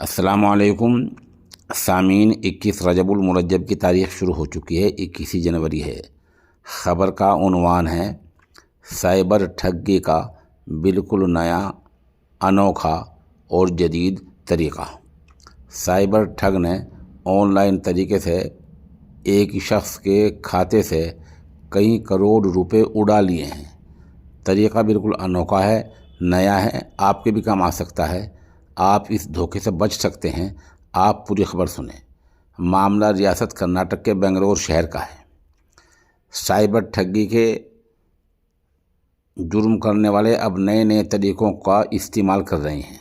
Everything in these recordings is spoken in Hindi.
अस्सलामुअलैकुम सामीन। 21 रजबुल मुरज्जब की तारीख़ शुरू हो चुकी है। 21 जनवरी है। ख़बर का उन्वान है साइबर ठगी का बिल्कुल नया, अनोखा और जदीद तरीक़ा। साइबर ठग ने ऑनलाइन तरीके से एक शख्स के खाते से कई करोड़ रुपए उड़ा लिए हैं। तरीक़ा बिल्कुल अनोखा है, नया है, आपके भी काम आ सकता है। आप इस धोखे से बच सकते हैं। आप पूरी खबर सुने। मामला रियासत कर्नाटक के बेंगलोर शहर का है। साइबर ठगी के जुर्म करने वाले अब नए नए तरीक़ों का इस्तेमाल कर रहे हैं,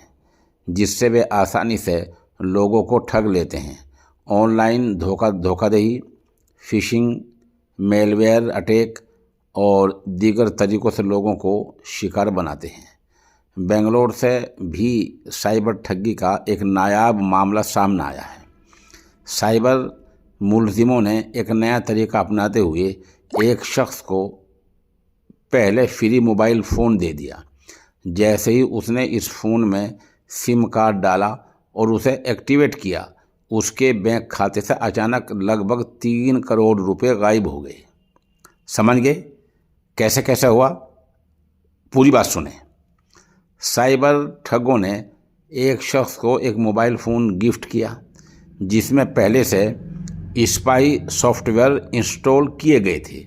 जिससे वे आसानी से लोगों को ठग लेते हैं। ऑनलाइन धोखाधड़ी, फिशिंग, मेलवेयर अटैक और दीगर तरीक़ों से लोगों को शिकार बनाते हैं। बेंगलोर से भी साइबर ठगी का एक नायाब मामला सामने आया है। साइबर मुलजिमों ने एक नया तरीका अपनाते हुए एक शख्स को पहले फ्री मोबाइल फ़ोन दे दिया। जैसे ही उसने इस फ़ोन में सिम कार्ड डाला और उसे एक्टिवेट किया, उसके बैंक खाते से अचानक लगभग 3 करोड़ रुपए गायब हो गए। समझ गए कैसे कैसे हुआ? पूरी बात सुने। साइबर ठगों ने एक शख्स को एक मोबाइल फ़ोन गिफ्ट किया, जिसमें पहले से स्पाई सॉफ्टवेयर इंस्टॉल किए गए थे।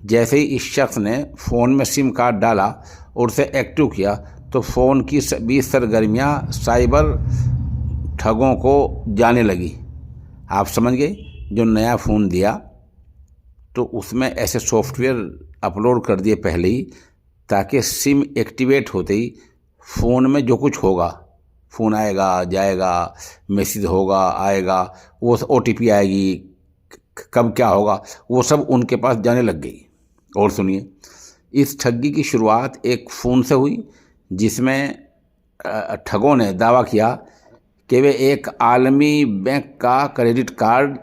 जैसे ही इस शख्स ने फ़ोन में सिम कार्ड डाला और उसे एक्टिव किया, तो फ़ोन की सभी सरगर्मियाँ साइबर ठगों को जाने लगी। आप समझ गए? जो नया फ़ोन दिया तो उसमें ऐसे सॉफ्टवेयर अपलोड कर दिए पहले ही, ताकि सिम एक्टिवेट होते ही फ़ोन में जो कुछ होगा, फ़ोन आएगा जाएगा, मैसेज होगा आएगा, वो OTP आएगी, कब क्या होगा, वो सब उनके पास जाने लग गई। और सुनिए, इस ठगी की शुरुआत एक फ़ोन से हुई, जिसमें ठगों ने दावा किया कि वे एक आलमी बैंक का क्रेडिट कार्ड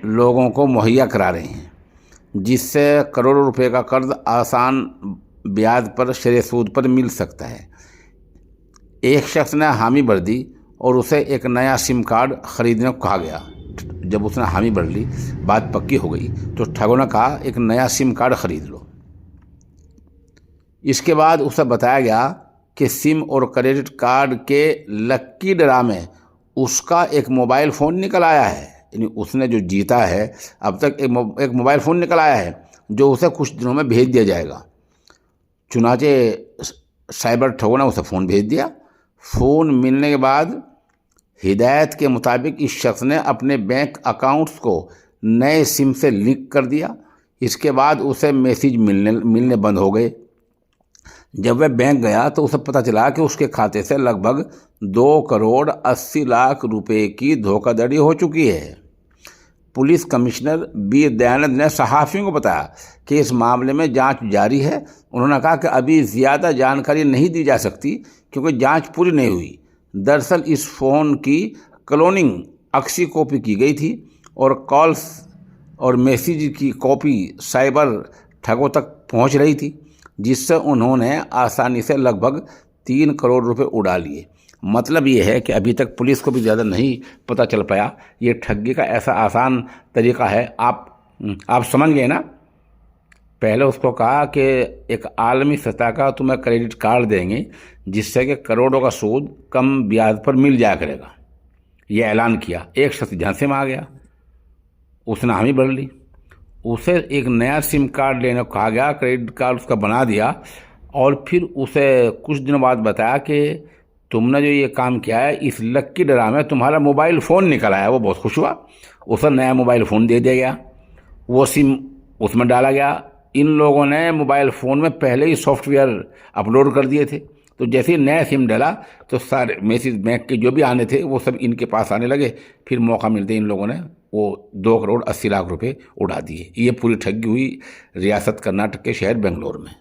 लोगों को मुहैया करा रहे हैं, जिससे करोड़ों रुपए का कर्ज आसान ब्याज पर शेरे सूद पर मिल सकता है। एक शख्स ने हामी भर दी और उसे एक नया सिम कार्ड ख़रीदने को कहा गया। जब उसने हामी भर ली, बात पक्की हो गई, तो ठगों ने कहा एक नया सिम कार्ड ख़रीद लो। इसके बाद उसे बताया गया कि सिम और क्रेडिट कार्ड के लक्की ड्रा में उसका एक मोबाइल फ़ोन निकल आया है। यानी उसने जो जीता है, अब तक एक मोबाइल फ़ोन निकल आया है, जो उसे कुछ दिनों में भेज दिया जाएगा। चुनाचे साइबर ठगों ने उसे फ़ोन भेज दिया। फ़ोन मिलने के बाद हिदायत के मुताबिक इस शख्स ने अपने बैंक अकाउंट्स को नए सिम से लिंक कर दिया। इसके बाद उसे मैसेज मिलने बंद हो गए। जब वह बैंक गया तो उसे पता चला कि उसके खाते से लगभग 2 करोड़ 80 लाख रुपए की धोखाधड़ी हो चुकी है। पुलिस कमिश्नर बी दयानंद ने सहाफ़ियों को बताया कि इस मामले में जांच जारी है। उन्होंने कहा कि अभी ज़्यादा जानकारी नहीं दी जा सकती, क्योंकि जांच पूरी नहीं हुई। दरअसल इस फ़ोन की क्लोनिंग अक्सी कॉपी की गई थी और कॉल्स और मैसेज की कॉपी साइबर ठगों तक पहुंच रही थी, जिससे उन्होंने आसानी से लगभग 3 करोड़ रुपए उड़ा लिए। मतलब ये है कि अभी तक पुलिस को भी ज़्यादा नहीं पता चल पाया। ये ठगी का ऐसा आसान तरीका है। आप समझ गए ना? पहले उसको कहा कि एक आलमी सतह का तुम्हें क्रेडिट कार्ड देंगे, जिससे कि करोड़ों का सूद कम ब्याज पर मिल जाया करेगा। ये ऐलान किया। एक शख्स झांसे में आ गया, उसने हामी भर ली। उसे एक नया सिम कार्ड लेने को कहा गया, क्रेडिट कार्ड उसका बना दिया, और फिर उसे कुछ दिनों बाद बताया कि तुमने जो ये काम किया है, इस लक्की ड्रा में तुम्हारा मोबाइल फ़ोन निकल आया। वो बहुत खुश हुआ, उसे नया मोबाइल फ़ोन दे दिया गया, वो सिम उसमें डाला गया। इन लोगों ने मोबाइल फ़ोन में पहले ही सॉफ्टवेयर अपलोड कर दिए थे, तो जैसे ही नया सिम डाला तो सारे मैसेज बैंक के जो भी आने थे वो सब इनके पास आने लगे। फिर मौका मिलते इन लोगों ने वो 2 करोड़ 80 लाख रुपए उड़ा दिए। ये पूरी ठगी हुई रियासत कर्नाटक के शहर बेंगलोर में।